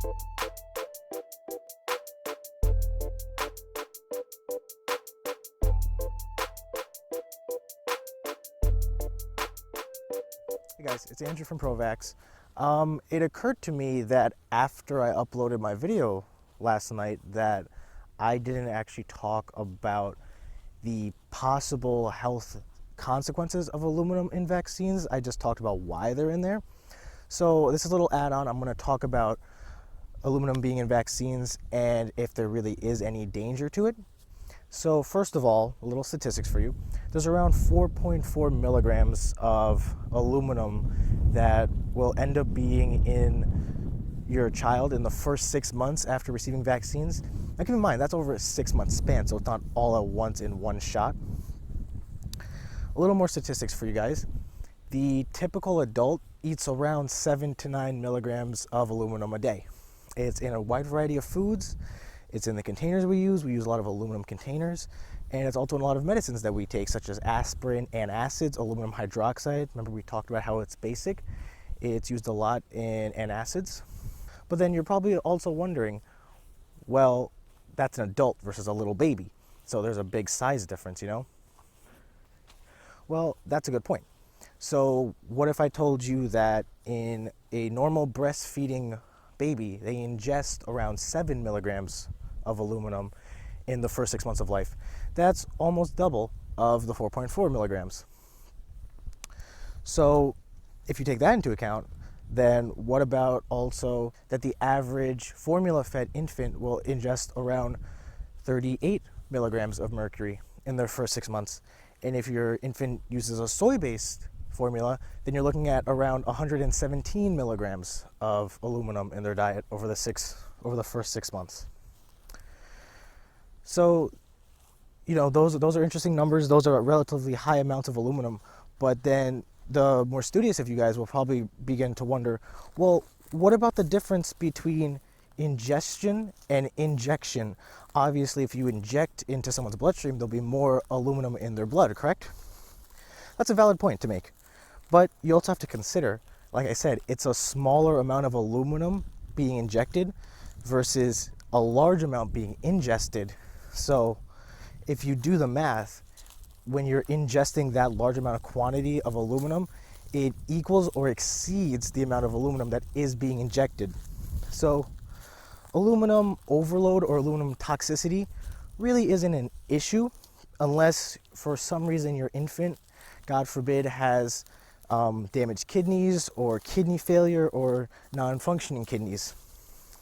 Hey guys, it's Andrew from ProVax. It occurred to me that after I uploaded my video last night that I didn't actually talk about the possible health consequences of aluminum in vaccines. I just talked about why they're in there. So this is a little add-on. I'm going to talk about aluminum being in vaccines and if there really is any danger to it. So first of all, a little statistics for you. There's around 4.4 milligrams of aluminum that will end up being in your child in the first 6 months after receiving vaccines. Now keep in mind, that's over a 6-month span, so it's not all at once in one shot. A little more statistics for you guys. The typical adult eats around 7 to 9 milligrams of aluminum a day. It's in a wide variety of foods. It's in the containers we use. We use a lot of aluminum containers. And it's also in a lot of medicines that we take, such as aspirin, antacids, aluminum hydroxide. Remember we talked about how it's basic. It's used a lot in antacids. But then you're probably also wondering, well, that's an adult versus a little baby. So there's a big size difference, you know? Well, that's a good point. So what if I told you that in a normal breastfeeding baby, they ingest around 7 milligrams of aluminum in the first 6 months of life? That's almost double of the 4.4 milligrams. So if you take that into account, then what about also that the average formula-fed infant will ingest around 38 milligrams of mercury in their first 6 months? And if your infant uses a soy-based formula, then you're looking at around 117 milligrams of aluminum in their diet over the first 6 months. So, you know, those are interesting numbers. Those are relatively high amounts of aluminum. But then the more studious of you guys will probably begin to wonder, well, what about the difference between ingestion and injection? Obviously, if you inject into someone's bloodstream, there'll be more aluminum in their blood, correct? That's a valid point to make. But you also have to consider, like I said, it's a smaller amount of aluminum being injected versus a large amount being ingested. So if you do the math, when you're ingesting that large amount of quantity of aluminum, it equals or exceeds the amount of aluminum that is being injected. So aluminum overload or aluminum toxicity really isn't an issue unless for some reason your infant, God forbid, has damaged kidneys or kidney failure or non-functioning kidneys.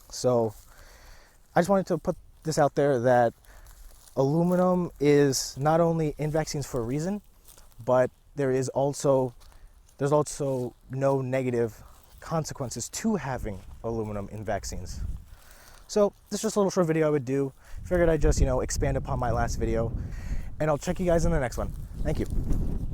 So I just wanted to put this out there that aluminum is not only in vaccines for a reason, but there's also no negative consequences to having aluminum in vaccines. So this is just a little short video I would do. Figured I'd just, expand upon my last video, and I'll check you guys in the next one. Thank you.